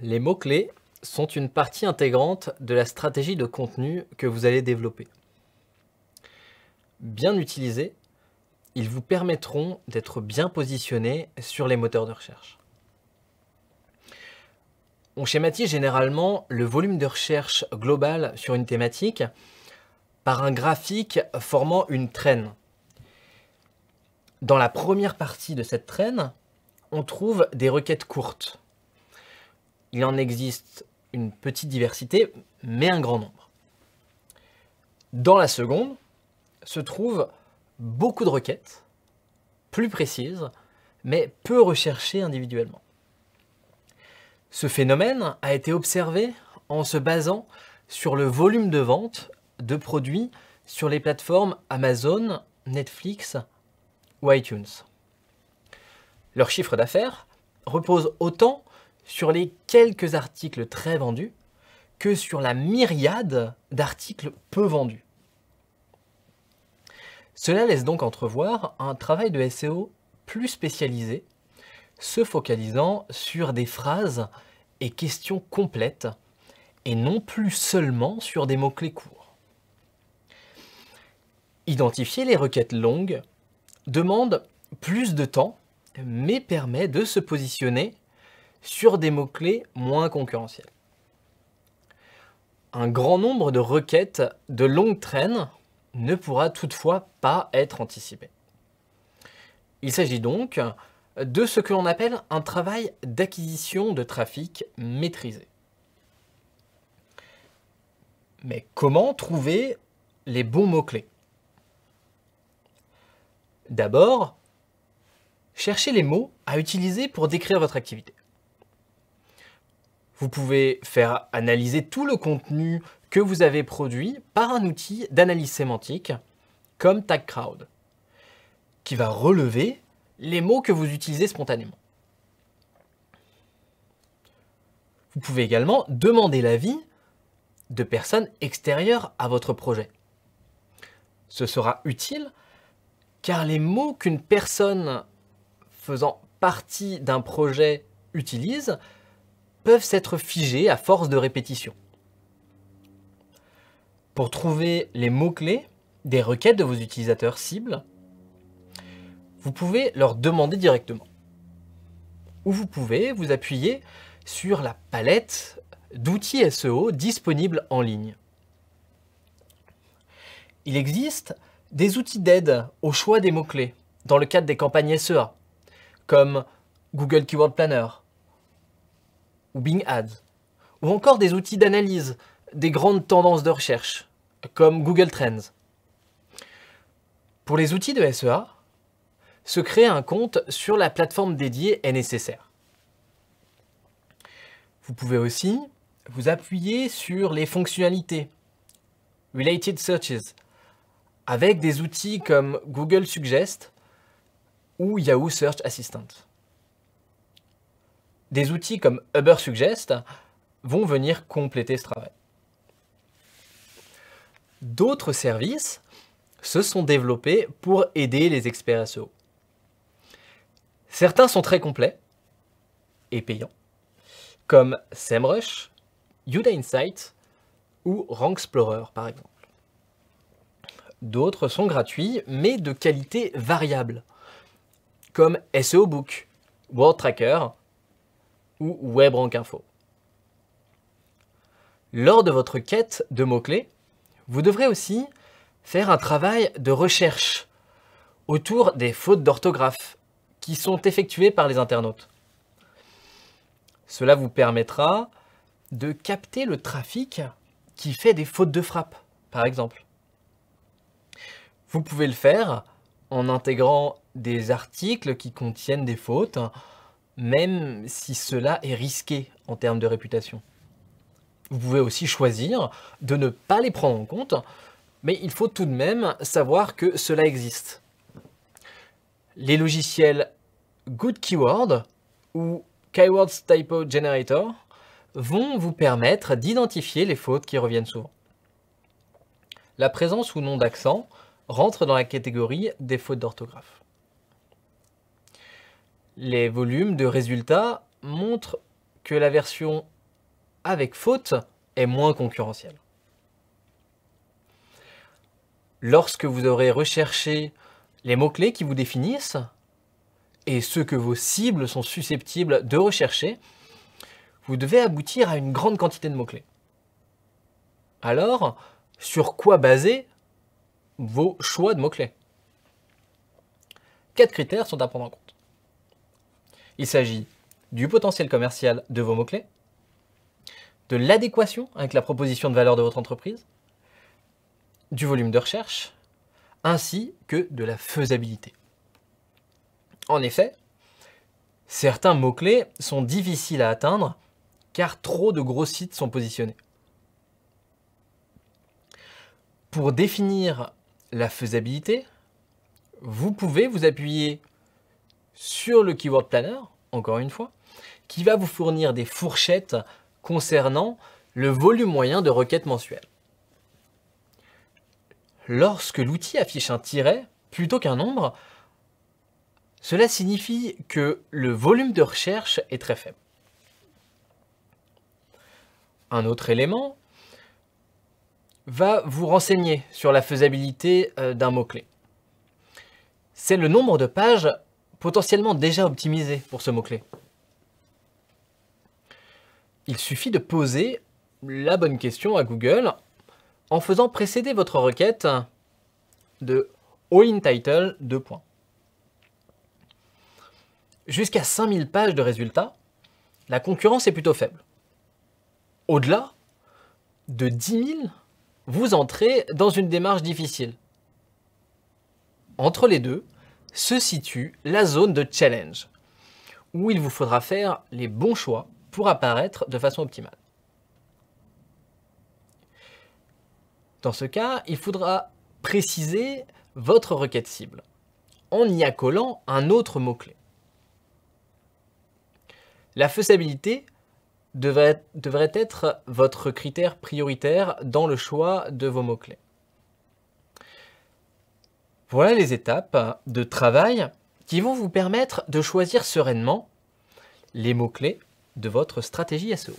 Les mots-clés sont une partie intégrante de la stratégie de contenu que vous allez développer. Bien utilisés, ils vous permettront d'être bien positionnés sur les moteurs de recherche. On schématise généralement le volume de recherche global sur une thématique par un graphique formant une traîne. Dans la première partie de cette traîne, on trouve des requêtes courtes. Il en existe une petite diversité, mais un grand nombre. Dans la seconde, se trouvent beaucoup de requêtes, plus précises, mais peu recherchées individuellement. Ce phénomène a été observé en se basant sur le volume de vente de produits sur les plateformes Amazon, Netflix ou iTunes. Leur chiffre d'affaires repose autant sur les quelques articles très vendus que sur la myriade d'articles peu vendus. Cela laisse donc entrevoir un travail de SEO plus spécialisé, se focalisant sur des phrases et questions complètes, et non plus seulement sur des mots-clés courts. Identifier les requêtes longues demande plus de temps, mais permet de se positionner sur des mots-clés moins concurrentiels. Un grand nombre de requêtes de longue traîne ne pourra toutefois pas être anticipé. Il s'agit donc de ce que l'on appelle un travail d'acquisition de trafic maîtrisé. Mais comment trouver les bons mots-clés? D'abord, cherchez les mots à utiliser pour décrire votre activité. Vous pouvez faire analyser tout le contenu que vous avez produit par un outil d'analyse sémantique comme TagCrowd, qui va relever les mots que vous utilisez spontanément. Vous pouvez également demander l'avis de personnes extérieures à votre projet. Ce sera utile car les mots qu'une personne faisant partie d'un projet utilise peuvent s'être figés à force de répétition. Pour trouver les mots-clés des requêtes de vos utilisateurs cibles, vous pouvez leur demander directement. Ou vous pouvez vous appuyer sur la palette d'outils SEO disponibles en ligne. Il existe des outils d'aide au choix des mots-clés dans le cadre des campagnes SEA, comme Google Keyword Planner ou Bing Ads, ou encore des outils d'analyse des grandes tendances de recherche, comme Google Trends. Pour les outils de SEA, se créer un compte sur la plateforme dédiée est nécessaire. Vous pouvez aussi vous appuyer sur les fonctionnalités Related Searches avec des outils comme Google Suggest ou Yahoo Search Assistant. Des outils comme Ubersuggest vont venir compléter ce travail. D'autres services se sont développés pour aider les experts SEO. Certains sont très complets et payants, comme SEMrush, Udainsight ou Ranksplorer par exemple. D'autres sont gratuits, mais de qualité variable, comme SEO Book, WordTracker ou WebRankInfo. Lors de votre quête de mots-clés, vous devrez aussi faire un travail de recherche autour des fautes d'orthographe qui sont effectuées par les internautes. Cela vous permettra de capter le trafic qui fait des fautes de frappe, par exemple. Vous pouvez le faire en intégrant des articles qui contiennent des fautes, même si cela est risqué en termes de réputation. Vous pouvez aussi choisir de ne pas les prendre en compte, mais il faut tout de même savoir que cela existe. Les logiciels Good Keyword ou Keywords Typo Generator vont vous permettre d'identifier les fautes qui reviennent souvent. La présence ou non d'accent rentre dans la catégorie des fautes d'orthographe. Les volumes de résultats montrent que la version avec faute est moins concurrentielle. Lorsque vous aurez recherché les mots-clés qui vous définissent et ceux que vos cibles sont susceptibles de rechercher, vous devez aboutir à une grande quantité de mots-clés. Alors, sur quoi baser vos choix de mots-clés? 4 critères sont à prendre en compte. Il s'agit du potentiel commercial de vos mots-clés, de l'adéquation avec la proposition de valeur de votre entreprise, du volume de recherche, ainsi que de la faisabilité. En effet, certains mots-clés sont difficiles à atteindre car trop de gros sites sont positionnés. Pour définir la faisabilité, vous pouvez vous appuyer sur le Keyword Planner, encore une fois, qui va vous fournir des fourchettes concernant le volume moyen de requêtes mensuelles. Lorsque l'outil affiche un tiret plutôt qu'un nombre, cela signifie que le volume de recherche est très faible. Un autre élément va vous renseigner sur la faisabilité d'un mot-clé. C'est le nombre de pages potentiellement déjà optimisées pour ce mot-clé. Il suffit de poser la bonne question à Google en faisant précéder votre requête de OINTitle : Jusqu'à 5000 pages de résultats, la concurrence est plutôt faible. Au-delà de 10 000, vous entrez dans une démarche difficile. Entre les deux se situe la zone de challenge, où il vous faudra faire les bons choix pour apparaître de façon optimale. Dans ce cas, il faudra préciser votre requête cible en y accolant un autre mot-clé. La faisabilité devrait être votre critère prioritaire dans le choix de vos mots-clés. Voilà les étapes de travail qui vont vous permettre de choisir sereinement les mots-clés de votre stratégie SEO.